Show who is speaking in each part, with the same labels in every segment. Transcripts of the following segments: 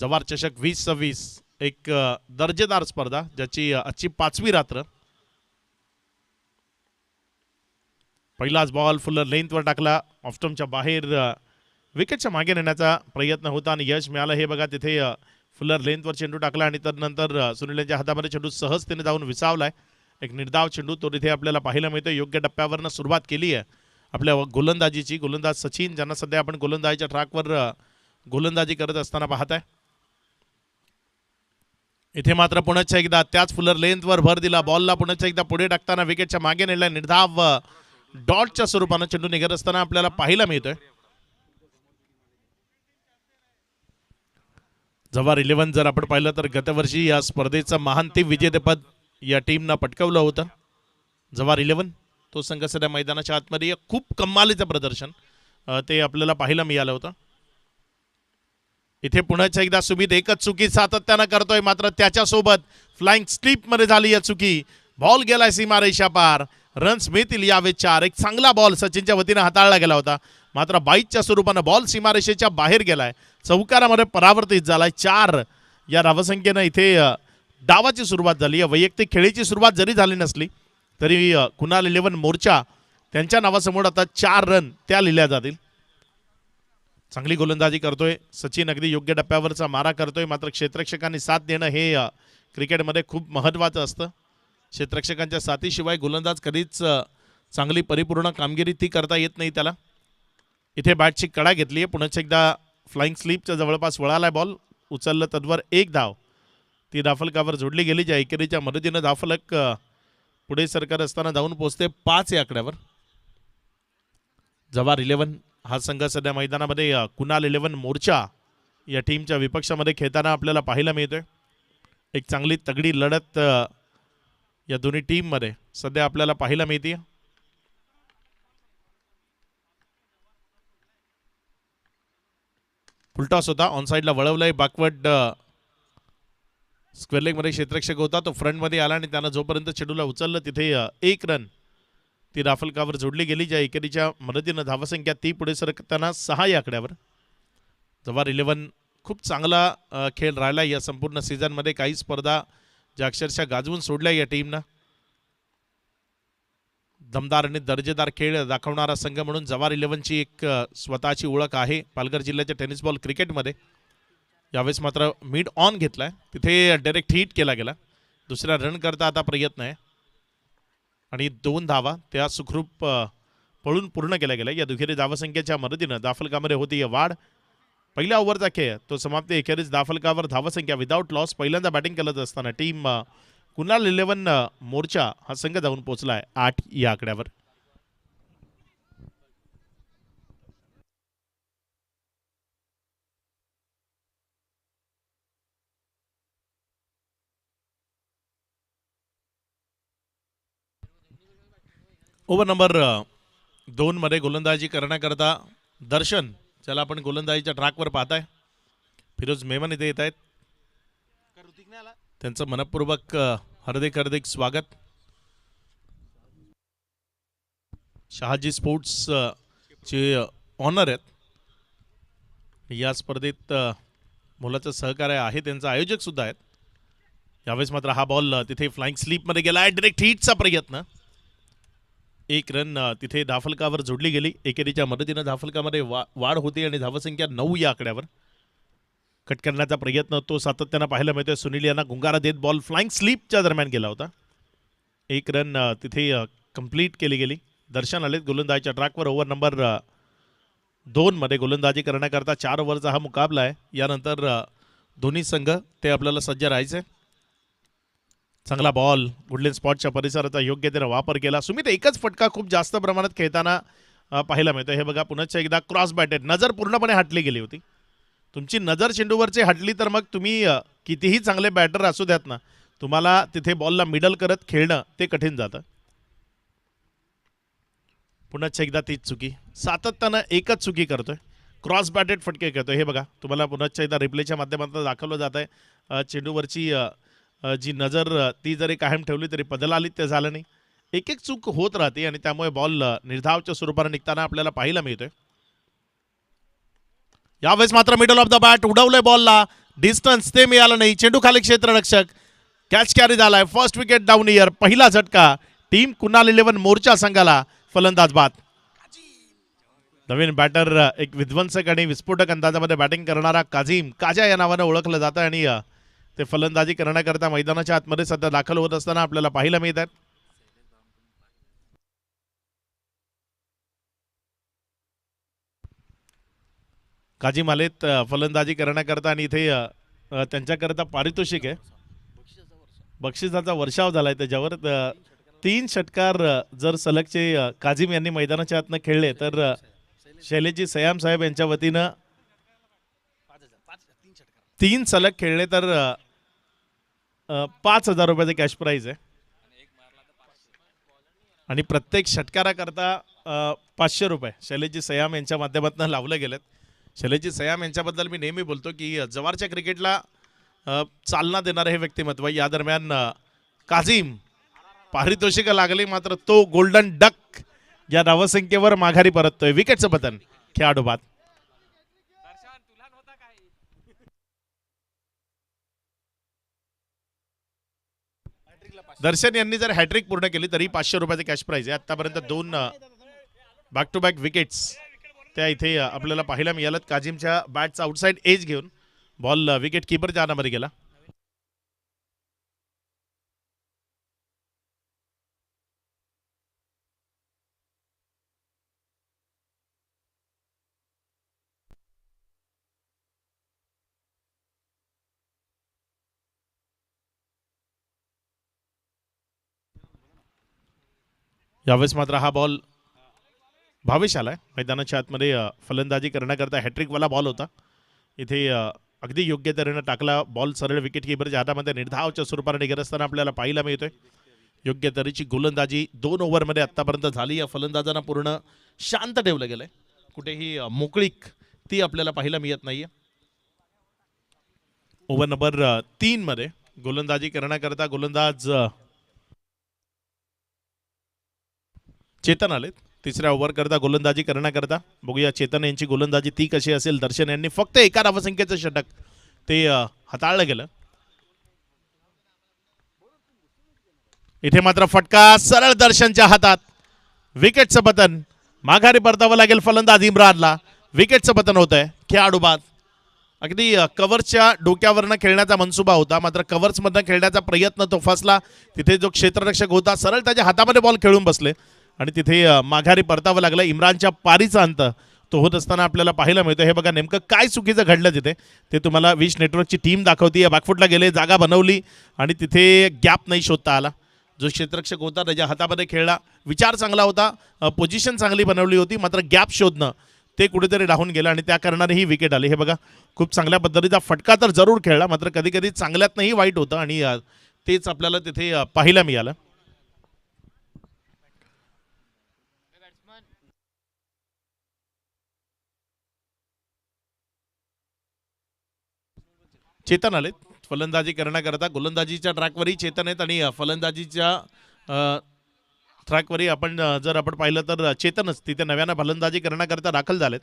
Speaker 1: जवार चषक 2026 एक दर्जेदार स्पर्धा ज्याची आजची 5वी रात्र. पहिलाच बॉल फुलर लेंथवर टाकला, ऑफस्टम्पच्या बाहेर विकेटच्या मागे नेण्याचा प्रयत्न होता आणि यश मिळालं. हे बघा तिथे फुलर लेंथवर चेंडू टाकला आणि त्यानंतर सुनील यांच्या हातामध्ये चेंडू सहजतेने जाऊन विसावलाय. एक निर्धाव चेंडू तो तिथे आपल्याला पाहायला मिळतो. योग्य टप्प्यावरनं सुरुवात केली आहे आपल्या गोलंदाजीची. गोलंदाज सचिन ज्यांना सध्या आपण गोलंदाजीच्या ट्रॅकवर गोलंदाजी करत असताना पाहत आहे. इथे मात्र पुन्हा एकदा त्याच फुलर लेंथवर भर दिला. बॉलला पुन्हा एकदा पुढे टाकताना विकेटच्या मागे नेला. निर्धाव डॉटच्या स्वरूपानं चेंडू निघत असताना आपल्याला पाहायला मिळतोय. जवार 11 जर आपण पाहिलं तर गतवर्षी या स्पर्धेचं महांतिम विजेतेपद या टीमनं पटकावलं होतं. जवार 11 तो संघ सध्या मैदानाच्या आतमध्ये खूप कमालीचं प्रदर्शन ते आपल्याला पाहायला मिळालं होतं. इथे पुन्हा एकदा सुमित एकच चुकी सातत्यानं करतोय, मात्र त्याच्यासोबत फ्लाइंग स्लिपमध्ये झाली या चुकी. बॉल गेलाय सीमारेषा पार. रन्स मिळतील यावेळी 4. एक चांगला बॉल सचिनच्या वतीनं हाताळला गेला होता, मात्र बाईकच्या स्वरूपानं बॉल सीमारेषेच्या बाहेर गेलाय. चौकारामध्ये परावर्तित झालाय. 4 या धावसंख्येनं इथे डावाची सुरुवात झाली. वैयक्तिक खेळीची सुरुवात जरी झाली नसली तरी कुणाल 11 मोर्चा त्यांच्या नावासमोर आता 4 रन त्या लिहिल्या जातील. चांगली गोलंदाजी करतोय सचिन. अगदी योग्य टप्प्यावरचा मारा करतोय, मात्र क्षेत्ररक्षकांनी साथ देणं हे क्रिकेटमध्ये खूप महत्त्वाचं असतं. क्षेत्ररक्षकांच्या साथीशिवाय गोलंदाज कधीच चांगली परिपूर्ण कामगिरी ती करता येत नाही त्याला. इथे बॅटची कडा घेतली आहे. पुन्हा एकदा फ्लाइंग स्लिपच्या जवळपास वळालाय बॉल. उचललं तद्वर एक धाव ती धाफलकावर जोडली गेली. ज्या एकेरीच्या मदतीनं धाफलक पुढे सरकार असताना जाऊन पोहोचते 5 या आकड्यावर. जवार 11 हा संघ सध्या मैदानामध्ये कुणाल 11 मोर्चा या टीमच्या विपक्षामध्ये खेळताना आपल्याला पाहायला मिळतोय. एक चांगली तगडी लढत या दोन्ही टीममध्ये सध्या आपल्याला पाहायला मिळते. फुलटॉस होता, ऑन साईडला वळवलंय. बॅकवर्ड स्क्वेअर लेगमध्ये क्षेत्ररक्षक होता, तो फ्रंटमध्ये आला आणि त्यानं जोपर्यंत चेंडूला उचललं तिथे 1 रन ती राफलकावर जोडली गेली. ज्या एकेरीच्या मदतीनं धावसंख्या ती पुढे सरकताना 6 या आकड्यावर. जवार 11 खूप चांगला खेळ राहिला या संपूर्ण सीझनमध्ये. काही स्पर्धा ज्या अक्षरशः गाजवून सोडल्या या टीमनं. दमदार आणि दर्जेदार खेळ दाखवणारा संघ म्हणून जवार 11ची एक स्वतःची ओळख आहे पालघर जिल्ह्याच्या टेनिस बॉल क्रिकेटमध्ये. यावेळेस मात्र मिड ऑन घेतलाय, तिथे डायरेक्ट हिट केला गेला. दुसऱ्या रन करता आता प्रयत्न आहे आणि 2 धावा त्या सुखरूप पळून पूर्ण केल्या गेल्या. या दुहेरी धावसंख्येच्या मदतीनं दाफलकामध्ये होती वाढ. पहिल्या ओव्हरचा खेळ तो समाप्ती. एखेरीस दाफलकावर धावसंख्या विदाऊट लॉस पहिल्यांदा बॅटिंग करत असताना टीम कुणाल 11 मोर्चा हा संघ जाऊन पोहोचलाय 8 या आकड्यावर. ओव्हर नंबर 2 मध्ये गोलंदाजी करण्याकरता दर्शन, ज्याला आपण गोलंदाजीच्या ट्रॅकवर पाहताय, फिरोज मेमन इथे येत आहेत. त्यांचं मनपूर्वक हार्दिक स्वागत. शहाजी स्पोर्ट्स चे ऑनर आहेत या स्पर्धेत. मुलाचं सहकार्य आहे, त्यांचं आयोजक सुद्धा आहेत. यावेळेस मात्र हा बॉल तिथे फ्लाइंग स्लीपमध्ये गेला आहे. डायरेक्ट हिटचा प्रयत्न. 1 रन तिथे धाफलकावर जोडली गेली. एकेरीच्या मदतीनं धाफलकामध्ये वाढ होती आणि धावसंख्या 9 या आकड्यावर. कट करण्याचा प्रयत्न तो सातत्यानं पाहायला मिळतोय. सुनील यांना गुंगारा देत बॉल फ्लाइंग स्लीपच्या दरम्यान गेला होता. 1 रन तिथे कंप्लीट केली गेली. दर्शन आलेत गोलंदाजीच्या ट्रॅकवर. ओव्हर नंबर 2 मध्ये गोलंदाजी करण्याकरता 4 ओव्हरचा हा मुकाबला आहे. यानंतर दोन्ही संघ ते आपल्याला सज्ज राहायचे. चांगला बॉल वुडलँड स्पॉटच्या परिसराचा योग्यतेने वापर केला. सुमित एकच फटका खूप जास्त प्रमाणात खेळताना पाहायला मिळतो. हे बघा पुन्हा एकदा क्रॉस बॅटेड. नजर पूर्णपणे हटली गेली होती. तुमची नजर चेंडूवरची हटली तर मग तुम्ही कितीही चांगले बॅटर असू द्यात ना, तुम्हाला तिथे बॉलला मिडल करत खेळणं ते कठीण जातं. पुन्हा एकदा तीच चुकी. सातत्यानं एकच चुकी करतोय. क्रॉस बॅटेड फटके करतोय. हे बघा तुम्हाला पुन्हा एकदा रिप्लेच्या माध्यमातून दाखवलं जात आहे. चेंडूवरची जी नजर ती जरी कायम ठेवली तरी बदल ते झालं नाही. एक चूक होत राहते आणि त्यामुळे बॉल निर्धावच्या स्वरूपाने निघताना आपल्याला पाहायला मिळतोय. यावेळेस मात्र मिडल ऑफ द बॅट उडवलंय बॉलला. डिस्टन्स ते मिळालं नाही. चेंडू खाली क्षेत्ररक्षक, कॅच कॅरी झालाय. First wicket down Iyer. पहिला झटका टीम कुणाल 11 मोर्चा संघाला. फलंदाज बाद. नवीन बॅटर एक विध्वंसक आणि विस्फोटक अंदाजामध्ये बॅटिंग करणारा काझीम काजा या नावानं ओळखलं जातं आणि ते फलंदाजी करण्याकरता मैदानाच्या आतमध्ये सध्या दाखल होत असताना आपल्याला पाहायला मिळत आहेत. काझीम आलेत फलंदाजी करण्याकरता आणि इथे त्यांच्याकरता पारितोषिक आहे. बक्षिसाचा वर्षाव झालाय त्याच्यावर. 3 षटकार जर सलगचे काझीम यांनी मैदानाच्या आतनं खेळले तर शैलेशजी सयाम साहेब यांच्या वतीनं 3 सलग खेळले तर 5,000 रुपयाचे कॅश प्राईज आहे आणि प्रत्येक षटकाराकरता 500 रुपये शैलेशजी सयाम यांच्या माध्यमातून लावले गेलेत. शैलेशजी सयाम यांच्याबद्दल मी नेहमी बोलतो की जवारच्या क्रिकेटला चालना देणारे हे व्यक्तिमत्व. या दरम्यान काझीम पारितोषिक लागली मात्र तो गोल्डन डक या धावसंख्येवर माघारी परततोय. विकेटचं पतन. खेळाडू बाद. दर्शन यांनी जर हॅट्रिक पूर्ण केली तरी 500 रुपयाचे कॅश प्राईज आहे. आतापर्यंत 2 बॅक टू बॅक विकेट्स त्या इथे आपल्याला पाहायला मिळाल्यात. काझीमच्या बॅटचा आउटसाइड एज घेऊन बॉल विकेट किपरच्या हातामध्ये गेला. यावेळेस मात्र हा बॉल भावेश आलाय मैदानाच्या आतमध्ये फलंदाजी करण्याकरता. हॅट्रिकवाला बॉल होता. इथे अगदी योग्य तऱ्हेनं टाकला बॉल. सरळ विकेट किपरच्या हातामध्ये निर्धावच्या स्वरूपाने निघत असताना आपल्याला पाहायला मिळतोय. योग्य तऱ्हेची गोलंदाजी 2 ओव्हरमध्ये आतापर्यंत झाली. या फलंदाजांना पूर्ण शांत ठेवलं गेलंय. कुठेही मोकळीक ती आपल्याला पाहायला मिळत नाहीये. ओव्हर नंबर 3 मध्ये गोलंदाजी करण्याकरता गोलंदाज चेतन आलेत. तिसऱ्या ओव्हर करता गोलंदाजी करण्याकरता. बघूया चेतन यांची गोलंदाजी ती कशी असेल. दर्शन यांनी फक्त एका धावसंख्येचं षटक ते हाताळलं गेलं. इथे मात्र फटका सरळ दर्शनच्या हातात. विकेटचं पतन. माघारी परतावं लागेल फलंदाज इम्रानला. विकेटचं पतन होत आहे. खेळाडू बाद. अगदी कव्हर्सच्या डोक्यावरनं खेळण्याचा मनसुबा होता मात्र कव्हर्समधनं खेळण्याचा प्रयत्न तो फसला. तिथे जो क्षेत्ररक्षक होता सरळ त्याच्या हातामध्ये बॉल खेळून बसले आणि तिथे माघारी परतावं लागलं. इम्रानच्या पारीचा अंत तो होत असताना आपल्याला पाहायला मिळतं. हे बघा नेमकं काय चुकीचं घडलं तिथे ते तुम्हाला विश नेटवर्कची टीम दाखवती. बॅकफुटला गेले, जागा बनवली आणि तिथे गॅप नाही शोधता आला. जो क्षेत्ररक्षक होता त्याच्या हातामध्ये खेळला. विचार चांगला होता, पोझिशन चांगली बनवली होती मात्र गॅप शोधणं ते कुठेतरी राहून गेलं आणि त्या कारणाने ही विकेट आली. हे बघा खूप चांगल्या पद्धतीचा फटका तर जरूर खेळला मात्र कधी कधी चांगल्यातनंही वाईट होतं आणि तेच आपल्याला तिथे पाहायला मिळालं. चेतन आलेत फलंदाजी करण्याकरता. गोलंदाजीच्या ट्रॅकवरही चेतन आहेत आणि फलंदाजीच्या ट्रॅकवरही जर आपण पाहिलं तर चेतनच तिथे नव्यानं फलंदाजी करण्याकरता दाखल झालेत.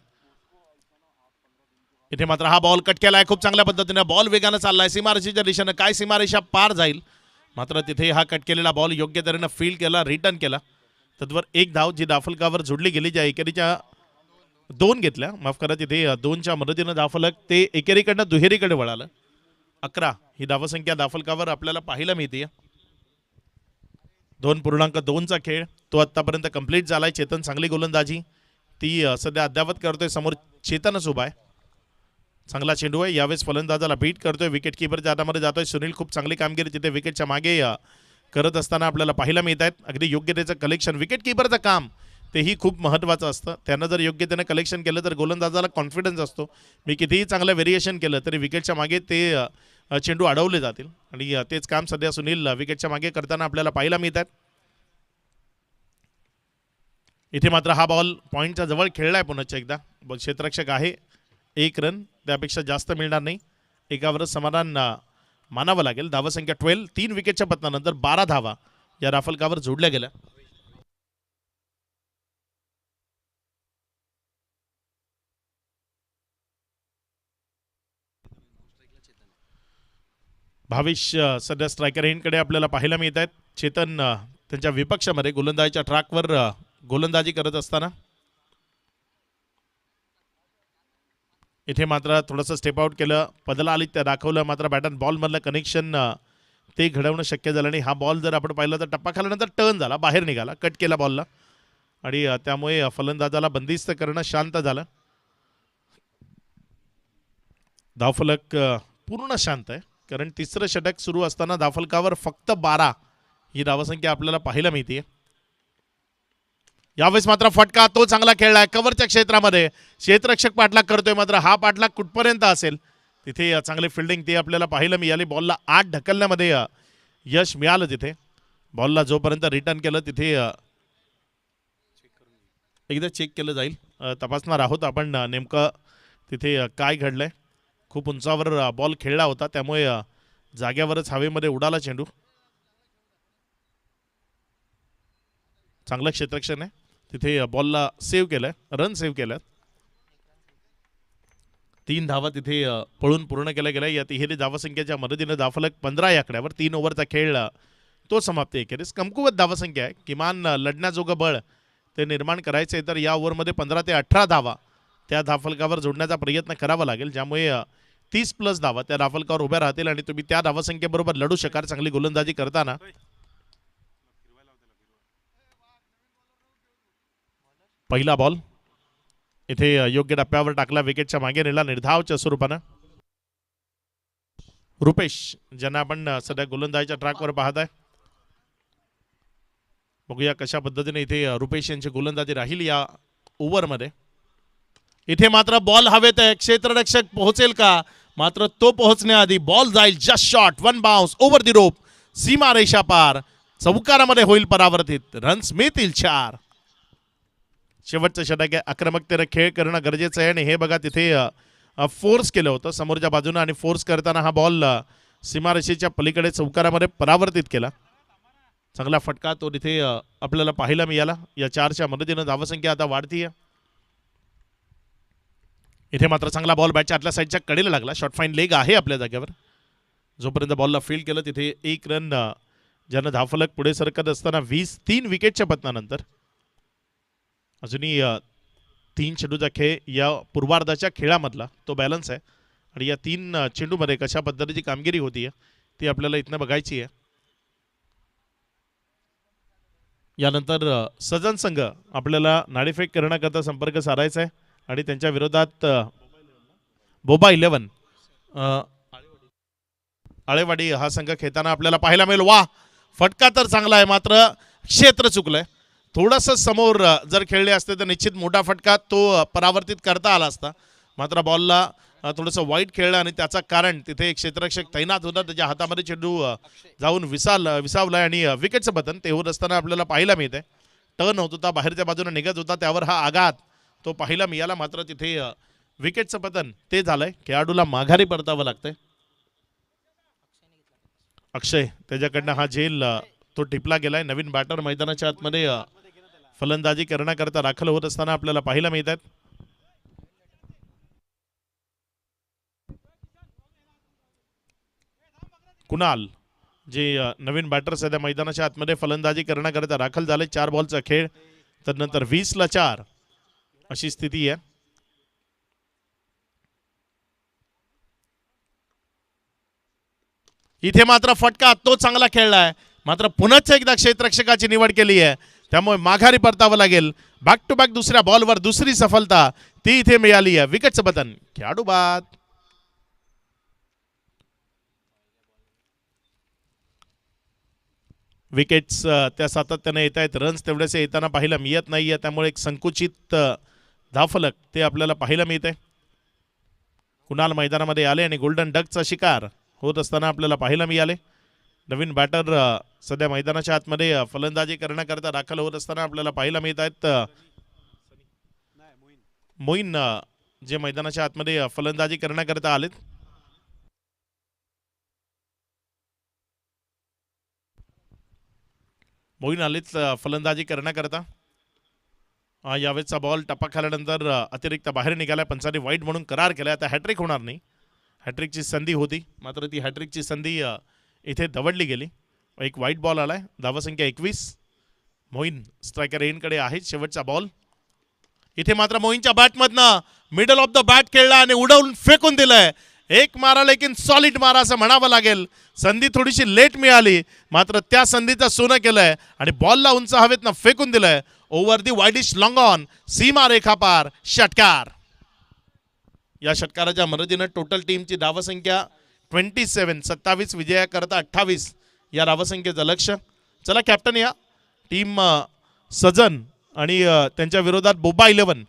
Speaker 1: इथे मात्र हा बॉल कट केलाय खूप चांगल्या पद्धतीने. बॉल वेगानं चाललाय सीमारेषेच्या दिशेनं. काय सीमारेषा पार जाईल मात्र तिथे हा कट केलेला बॉल योग्य तऱ्हेनं फील्ड केला, रिटर्न केला. तत्वर एक धाव जी धावफलकावर जोडली गेली. ज्या एकेरीच्या 2 घेतल्या, माफ करा, तिथे 2च्या मदतीनं धावफलक ते एकेरीकडनं दुहेरीकडे वळालं. 11 ही धावसंख्या धावफलकावर आपल्याला पाहायला मिळते. 2.2चा खेळ तो आतापर्यंत कंप्लीट झालाय. चेतन चांगली गोलंदाजी ती सध्या अद्यावत करतोय. समोर चेतनच उभा आहे. चांगला चेंडू आहे. यावेळेस फलंदाजाला बीट करतोय. विकेट किपरच्या हातामध्ये जातोय. सुनील खूप चांगली कामगिरी तिथे विकेटच्या मागे करत असताना आपल्याला पाहायला मिळत आहेत. अगदी योग्यतेचं कलेक्शन. विकेट किपरचं काम तेही खूप महत्त्वाचं असतं. त्यानं जर योग्यतेनं कलेक्शन केलं तर गोलंदाजाला कॉन्फिडन्स असतो. मी कितीही चांगलं व्हेरिएशन केलं तरी विकेटच्या मागे ते चेंडू अडवले जातील आणि तेच काम सध्या सुनील विकेटच्या मागे करताना आपल्याला पाहायला मिळत आहेत. इथे मात्र हा बॉल पॉईंटच्या जवळ खेळलाय पुन्हा एकदा. क्षेत्ररक्षक आहे. 1 रन त्यापेक्षा जास्त मिळणार नाही. एकावरच समाधान मानावं लागेल. धावसंख्या 12. 3 विकेटच्या पतनानंतर 12 धावा या राफलकावर जोडल्या गेल्या. भाविश सध्या स्ट्रायकर एंडकडे आपल्याला पाहायला मिळत आहेत. चेतन त्यांच्या विपक्षामध्ये गोलंदाजीच्या ट्रॅकवर गोलंदाजी करत असताना इथे मात्र थोडंसं स्टेप आउट केलं, पदला आली त्या दाखवलं, मात्र बॅट अँड बॉलमधलं कनेक्शन ते घडवणं शक्य झालं नाही. हा बॉल जर आपण पाहिलं तर टप्पा खाल्यानंतर टर्न झाला, बाहेर निघाला, कट केला बॉलला आणि त्यामुळे फलंदाजाला बंदिस्त करणं शांत झालं. धावफलक पूर्ण शांत आहे, कारण तिसरं षटक सुरू असताना धावफलकावर फक्त 12 ही धावसंख्या आपल्याला पाहायला मिळते. यावेळेस मात्र फटका तो चांगला खेळलाय कव्हरच्या क्षेत्रामध्ये, क्षेत्ररक्षक पाठलाग करतोय, मात्र हा पाठलाग कुठपर्यंत असेल तिथे चांगली फिल्डिंग ती आपल्याला पाहायला मिळाली. बॉलला 8 ढकलण्यामध्ये यश मिळालं. तिथे बॉलला जोपर्यंत रिटर्न केलं तिथे एकदा चेक केलं जाईल, तपासणार आहोत आपण नेमकं तिथे काय घडलंय. खूप उंचावर बॉल खेळला होता, त्यामुळे जाग्यावरच हवेमध्ये उडाला चेंडू. चांगलं क्षेत्ररक्षण आहे तिथे, बॉलला सेव्ह केलंय, रन सेव्ह केल्यात. 3 धावा तिथे पळून पूर्ण केल्या गेल्या. या तिहेरी धावसंख्येच्या मदतीनं धावफलक 15 या आकड्यावर 3 ओव्हरचा खेळ तो समाप्ती एखेरीस. कमकुवत धावसंख्या आहे, किमान लढण्याजोगं बळ ते निर्माण करायचे तर या ओव्हरमध्ये 15 ते 18 धावा त्या धावफलकावर जोडण्याचा प्रयत्न करावा लागेल, ज्यामुळे 30+ धावा त्या धावफलकावर उभ्या राहतील आणि तुम्ही त्या धावसंख्येबरोबर लढू शकाल चांगली गोलंदाजी करताना. पहिला बॉल इथे योग्य टप्प्यावर टाकला, विकेटच्या मागे नेला निर्धावच्या स्वरूपानं. रुपेश ज्यांना आपण सध्या गोलंदाजीच्या ट्रॅकवर पाहत आहे, बघूया कशा पद्धतीने इथे रुपेश यांची गोलंदाजी राहील या ओव्हरमध्ये. इथे मात्र बॉल हवेत आहे, क्षेत्ररक्षक पोहोचेल का, मात्र तो पोहोचण्याआधी बॉल जाईल just shot, 1 bounce over the rope, सीमा रेषा पार, चौकारामध्ये होईल परावर्तित, रन्स मिळतील 4. शेवटचं षटक आहे, आक्रमकतेने खेळ करणं गरजेचं आहे आणि हे बघा तिथे फोर्स केलं होतं समोरच्या बाजूनं आणि फोर्स करताना हा बॉल सीमारेषेच्या पलीकडे चौकारामध्ये परावर्तित केला. चांगला फटका तो तिथे आपल्याला पाहायला मिळाला. या 4च्या मदतीनं धावसंख्या आता वाढतीये. इथे मात्र चांगला बॉल बॅटच्या आतल्या साईडच्या कडेला लागला, शॉर्ट फाईन लेग आहे आपल्या जागेवर. जोपर्यंत बॉलला फील्ड केलं तिथे 1 रन ज्यानं धावफलक पुढे सरकत असताना 3 विकेटच्या पतनानंतर अजूनही 3 चेंडूचा खेळ या पूर्वार्धाच्या खेळामधला तो बॅलन्स आहे आणि या 3 चेंडूमध्ये कशा पद्धतीची कामगिरी होती ती आपल्याला इथनं बघायची आहे. यानंतर सजन संघ आपल्याला नाणेफेक करण्याकरता संपर्क साधायचा आहे आणि त्यांच्या विरोधात बोबा 11 आळेवाडी हा संघ खेळताना आपल्याला पाहायला मिळेल. वा, फटका तर चांगला आहे, मात्र क्षेत्र चुकलंय. थोडंसं समोर जर खेळले असते तर निश्चित मोठा फटका तो परावर्तित करता आला असता, मात्र बॉलला थोडंसं वाईट खेळलं आणि त्याचा कारण तिथे एक क्षेत्ररक्षक तैनात होता, त्याच्या हातामध्ये चेंडू जाऊन विसावलाय आणि विकेटचं पतन ते होत असताना आपल्याला पाहायला मिळते. टर्न होत होता, बाहेरच्या बाजूने निघत होता, त्यावर हा आघात तो पाहायला मिळाला, मात्र तिथे विकेटचं पतन ते झालंय. खेळाडूला माघारी परतावं लागतंय. अक्षय त्याच्याकडनं हा झेल तो टिपला गेलाय. नवीन बॅटर मैदानाच्या आतमध्ये फलंदाजी करण्याकरता दाखल होत असताना आपल्याला पाहायला मिळत आहेत. कुणाल जे नवीन बॅटर सध्या मैदानाच्या आतमध्ये फलंदाजी करण्याकरता दाखल झाले. 4 बॉलचा खेळ, तर नंतर 20ला 4 अशी स्थिती आहे. इथे मात्र फटका तो चांगला खेळलाय, मात्र पुन्हा एकदा क्षेत्ररक्षकाची निवड केली आहे, त्यामुळे माघारी परतावं लागेल. बॅक टू बॅक दुसऱ्या बॉलवर दुसरी सफलता ती इथे मिळाली आहे. विकेटचं पतन, खेळाडू बाद. विकेट्स त्या सातत्याने येत आहेत, रन्स तेवढेसे येताना पाहायला मिळत नाहीये, त्यामुळे एक संकुचित धावफलक ते आपल्याला पाहायला मिळते. कुणाल मैदानामध्ये आले आणि गोल्डन डकचा शिकार होत असताना आपल्याला पाहायला मिळाले. नवीन बॅटर सध्या मैदानाच्या आतमध्ये फलंदाजी करण्याकरता दाखल होत असताना आपल्याला पाहायला मिळत आहेत. मोईन जे मैदानाच्या आतमध्ये फलंदाजी करण्याकरता आलेत. मोईन आलेच फलंदाजी करण्याकरता. यावेळेचा बॉल टप्पा खाल्यानंतर अतिरिक्त बाहेर निघाला, पंचांनी वाईट म्हणून करार केला. आता हॅट्रिक होणार नाही, हॅट्रिकची संधी होती, मात्र ती हॅट्रिकची संधी इथे दवडली गेली. एक वाईट बॉल आलाय. धावसंख्या 21. मोईन स्ट्रायकर एंडकडे आहे. शेवटचा बॉल. इथे मात्र मोईनच्या बॅटमधनं मिडल ऑफ द बॅट खेळला आणि उडवून फेकून दिलंय. एक मारा लेकिन सॉलिड मारा असं म्हणावं लागेल. संधी थोडीशी लेट मिळाली, मात्र त्या संधीचं सोनं केलंय आणि बॉलला उंच हवेतनं फेकून दिलंय. Over the wideish long on, सीमा रेखा पार, षटकार. या षटकाराच्या मदतीनं टोटल टीमची धावसंख्या 27, 27 विजयाकरता 28 या धावसंख्येचं लक्ष. चला कॅप्टन या टीम सजन आणि त्यांच्या विरोधात बोबा 11.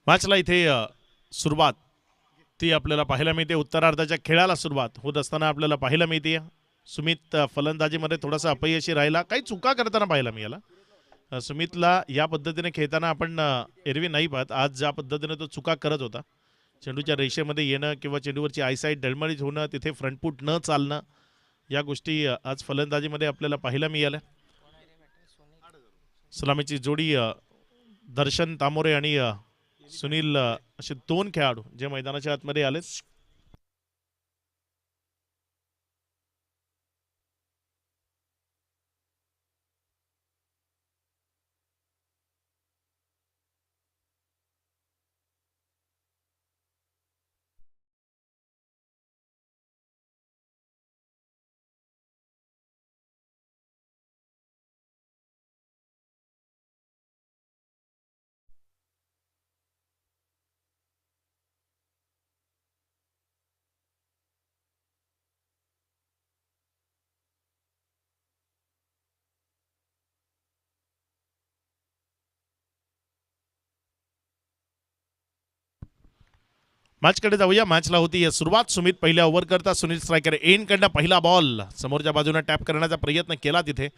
Speaker 1: मॅचला इथे सुरुवात ती आपल्याला पाहायला मिळते. उत्तरार्धाच्या खेळाला सुरुवात होत असताना आपल्याला पाहायला मिळते सुमित फलंदाजीमध्ये थोडासा अपयशी राहिला, काही चुका करताना पाहायला मिळाला. सुमितला या पद्धतीने खेळताना आपण एरवी नाही पाहत. आज ज्या पद्धतीने तो चुका करत होता, चेंडूच्या रेषेमध्ये येणं किंवा चेंडूवरची आयसाईट डळमळीत होणं, तिथे फ्रंटफूट न चालणं, या गोष्टी आज फलंदाजीमध्ये आपल्याला पाहायला मिळाल्या. सलामीची जोडी दर्शन तामोरे आणि सुनील असे दोन खेळाडू जे मैदानाच्या आतमध्ये आलेत. मॅचकडे जाऊया. मॅचला होती सुरुवात. सुमित पहिल्या ओव्हर करता सुनील स्ट्रायकर एंड कडनं पहिला बॉल समोरच्या बाजूने टॅप करण्याचा प्रयत्न केला तिथे.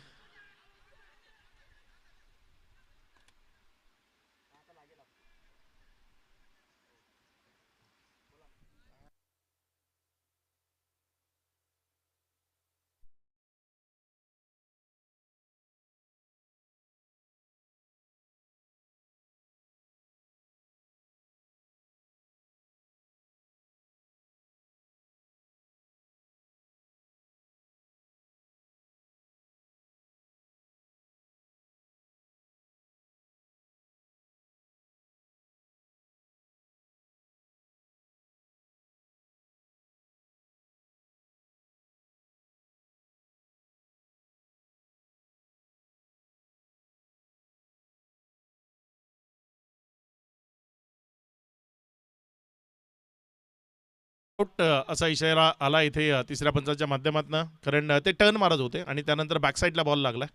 Speaker 1: आउट असा इशारा आला इथे तिसऱ्या पंचाच्या माध्यमातून, कारण ते टर्न मारत होते आणि त्यानंतर बॅकसाईडला बॉल लागला,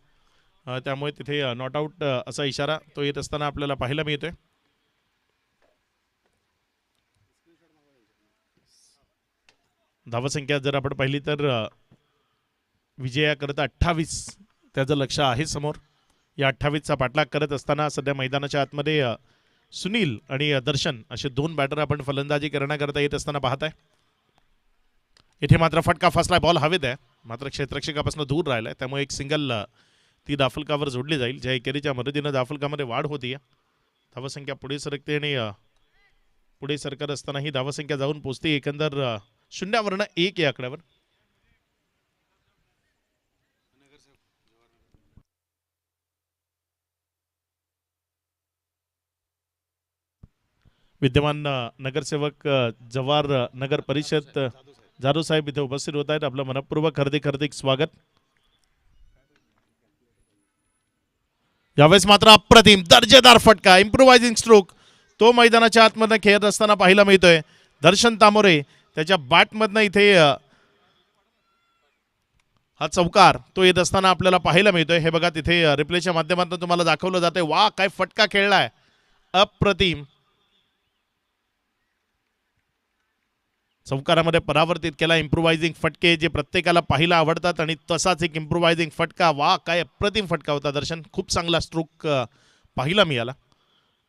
Speaker 1: त्यामुळे तिथे नॉट आउट असा इशारा तो येत असताना आपल्याला पाहायला मिळतोय. धावसंख्या जर आपण पाहिली तर विजयाकरता 28 त्याचं लक्ष आहे समोर. या 28चा पाठलाग करत असताना सध्या मैदानाच्या आतमध्ये सुनील आणि दर्शन असे दोन बॅटर आपण फलंदाजी करण्याकरता येत असताना पाहत आहे. इथे मात्र फटका फसलाय, बॉल हवेत आहे मात्र क्षेत्ररक्षकापासून दूर राहिलाय, त्यामुळे एक सिंगल ती दाफलकावर जोडली जाईल, ज्या एकेरीच्या मदतीनं दाफलकामध्ये वाढ होती. धावसंख्या पुढे सरकते आणि पुढे सरकत असताना ही धावसंख्या जाऊन पोहोचते एकंदर 0-1 या आकड्यावर. विद्यमान नगरसेवक जवार नगर परिषद जाधव साहेब इथे उपस्थित होत आहेत. आपलं मनपूर्वक हार्दिक स्वागत. यावेळेस मात्र अप्रतिम दर्जेदार फटका, इम्प्रोवायझिंग स्ट्रोक तो मैदानाच्या आतमधनं खेळत असताना पाहायला मिळतोय. दर्शन तामोरे त्याच्या बॅटमधनं इथे हा चौकार तो येत असताना आपल्याला पाहायला मिळतोय. हे बघा तिथे रिप्लेच्या माध्यमातून तुम्हाला दाखवलं जातंय. वा काय फटका खेळलाय, अप्रतिम. चौकारामध्ये परावर्तित केला. इम्प्रोवायझिंग फटके जे प्रत्येकाला पाहायला आवडतात आणि तसाच एक इम्प्रोवायझिंग फटका. वा काय अप्रतिम फटका होता दर्शन, खूप चांगला स्ट्रोक पाहायला मिळाला.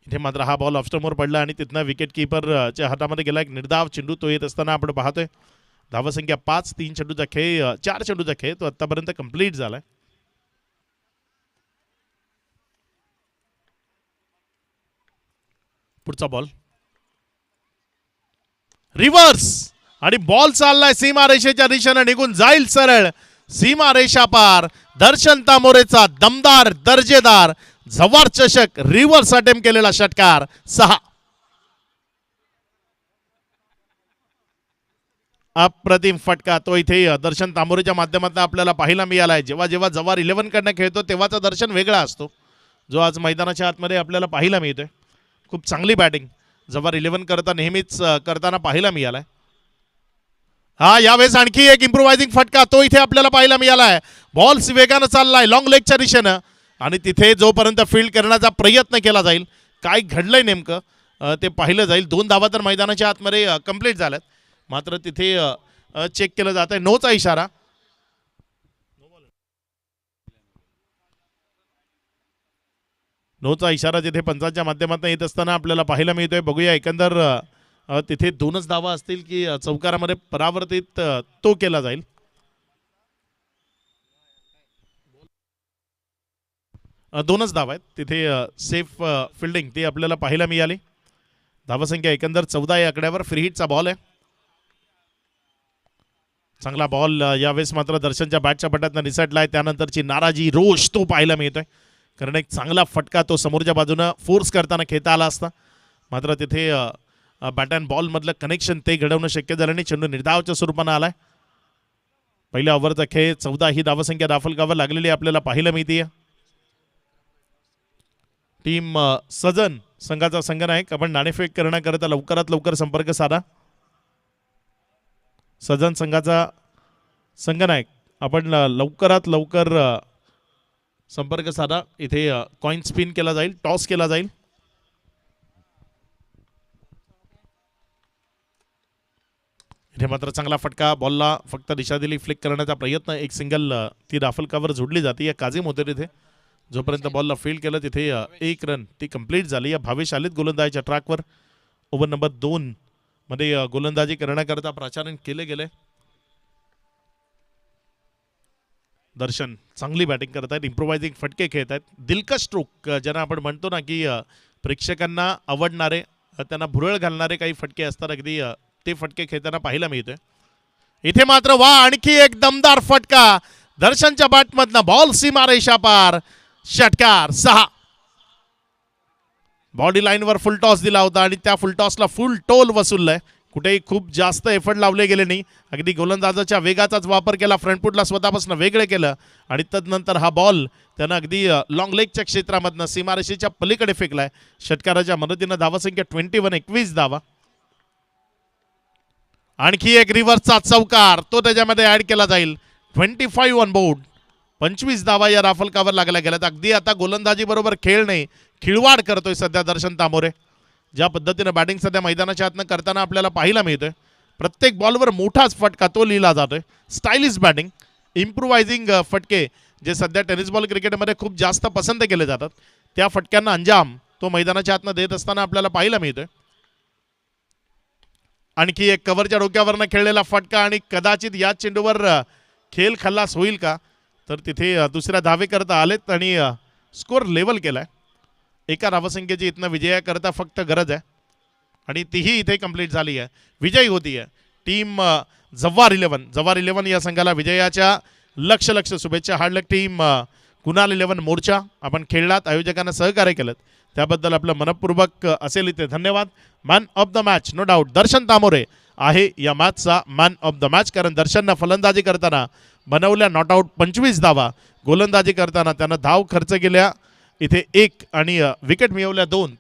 Speaker 1: इथे मात्र हा बॉल ऑफस्टमवर पडला आणि तिथनं विकेट किपरच्या हातामध्ये गेला एक निर्धाव चेंडू तो येत असताना आपण पाहतोय. धावसंख्या 5, 3 चेंडूचा खेळ 4 चेंडूचा खेळ तो आतापर्यंत कंप्लीट झालाय. पुढचा बॉल रिव्हर्स आणि बॉल चाललाय सीमा रेषेच्या दिशेने, निघून जाईल सरळ सीमा रेषा पार. दर्शन तामोरेचा दमदार दर्जेदार जवार चषक रिव्हर्स अटेम्प्ट केलेला षटकार 6. अप्रतिम फटका तो इथे दर्शन तांबोरेच्या माध्यमातून आपल्याला पाहायला मिळालाय. जेव्हा जेव्हा जवार 11 कडनं खेळतो तेव्हाचा दर्शन वेगळा असतो, जो आज मैदानाच्या आतमध्ये आपल्याला पाहायला मिळतोय. खूप चांगली बॅटिंग जवार 11 करता नेहमीच करताना पाहायला मिळालाय. हा यावेळेस आणखी एक इम्प्रोवायझिंग फटका तो इथे आपल्याला पाहायला मिळालाय. बॉल वेगानं चाललाय लॉंग लेगच्या दिशेनं आणि तिथे जोपर्यंत फील्ड करण्याचा प्रयत्न केला जाईल काय घडलंय नेमकं ते पाहिलं जाईल. 2 धावा तर मैदानाच्या आतमध्ये कंप्लीट झाल्यात, मात्र तिथे चेक केलं जात आहे. नोचा इशारा. नोचा इशारा जिथे पंचांच्या माध्यमातून येत असताना आपल्याला पाहायला मिळतोय. बघूया एकंदर तिथे 2च धावा असतील की चौकारामध्ये परावर्तित तो केला जाईल. दोनच धावा आहेत तिथे, सेफ फिल्डिंग ती आपल्याला पाहायला मिळाली. धावसंख्या एकंदर 14 या आकड्यावर. फ्री हिटचा बॉल आहे. चांगला बॉल यावेळेस मात्र दर्शनच्या बॅटच्या पट्ट्यातनं निसटलाय. त्यानंतरची नाराजी रोष तो पाहायला मिळतोय, कारण एक चांगला फटका तो समोरच्या बाजूनं फोर्स करताना खेळता आला असता, मात्र तिथे बॅट अँड बॉल मधलं कनेक्शन ते घडवणं शक्य झालं नाही. चेंडू निर्धावच्या स्वरूपानं आलाय. पहिल्या ओव्हरचा खेळ 14 ही धावसंख्या दाफलकावर लागलेली आपल्याला पाहायला मिळते. टीम सजन संघाचा संघनायक आपण नाणेफेक करण्याकरता लवकरात लवकर संपर्क साधा. सजन संघाचा संघनायक आपण लवकरात लवकर संपर्क साधा. इथे कॉइन स्पिन केला जाईल, टॉस केला जाईल. इथे मात्र चांगला फटका, बॉलला फक्त दिशा दिली, फ्लिक करण्याचा प्रयत्न, एक सिंगल ती दाफलकावर जोडली जाते. या काझिम होते तिथे जोपर्यंत बॉलला फील्ड केलं तिथे 1 रन ती कंप्लीट झाली. या भावेश आलेत गोलंदाजीच्या ट्रॅकवर. ओव्हर नंबर 2 मध्ये गोलंदाजी करण्याकरता प्राचारण केले गेले. दर्शन चांगली बॅटिंग करत आहेत, इम्प्रोवायझिंग फटके खेळत आहेत. दिलकश स्ट्रोक ज्यांना आपण म्हणतो ना की प्रेक्षकांना आवडणारे, त्यांना भुरळ घालणारे काही फटके असतात, अगदी ते फटके खेळताना पाहायला मिळते. इथे मात्र वा आणखी एक दमदार फटका दर्शनच्या बॅटमधनं, बॉल सीमा रेषा पार, षटकार 6. बॉडी लाईनवर फुल टॉस दिला होता आणि त्या फुल टॉसला फुल टोल वसूललाय. कुठेही खूप जास्त एफर्ट लावले गेले नाही, अगदी गोलंदाजाच्या वेगाचाच वापर केला, फ्रंटफुटला स्वतःपासून वेगळे केलं आणि तदनंतर हा बॉल त्यानं अगदी लॉंग लेगच्या क्षेत्रामधनं सीमारेषेच्या पलीकडे फेकलाय. षटकाराच्या मदतीनं धावसंख्या 21 धावा. आणखी एक रिव्हर्सचा चौकार तो त्याच्यामध्ये ऍड केला जाईल. 25 ऑन बोर्ड. 25 धावा या राफल कावर लागल्या गेल्यात. अगदी आता गोलंदाजी बरोबर खेळ नाही, खिळवाड करतोय सध्या दर्शन तामोरे. ज्या पद्धतीने बॅटिंग सध्या मैदानाच्या आतनं करताना आपल्याला पाहायला मिळतोय. प्रत्येक बॉलवर मोठाच फटका तो लिहिला जातोय. स्टायलिश बॅटिंग, इम्प्रुव्हायझिंग फटके जे सध्या टेनिस बॉल क्रिकेटमध्ये खूप जास्त पसंत केले जातात, त्या फटक्यांना अंजाम तो मैदानाच्या आतनं देत असताना आपल्याला पाहायला मिळतोय. आणखी एक कव्हरच्या डोक्यावरनं खेळलेला फटका आणि कदाचित या चेंडूवर खेळ खल्लास होईल का, तर तिथे दुसऱ्या धावेकरता आलेत आणि स्कोर लेवल केलाय. एका धावसंख्येची इथनं विजयाकरता फक्त गरज आहे आणि तीही इथे कंप्लीट झाली आहे. विजयी होती आहे टीम जव्हार 11 या संघाला विजयाच्या लक्ष शुभेच्छा. हार्डलक टीम कुणाल 11 मोर्चा आपण खेळलात, आयोजकांना सहकार्य केलं त्याबद्दल आपलं मनपूर्वक असेल इथे धन्यवाद. Man of the match no doubt Darshan Tamore आहे या मॅचचा मॅन ऑफ द मॅच, कारण दर्शननं फलंदाजी करताना बनवल्या नॉट आऊट 25 धावा, गोलंदाजी करताना त्यानं धाव खर्च केल्या इथे 1 आणि विकेट मिळवल्या 2.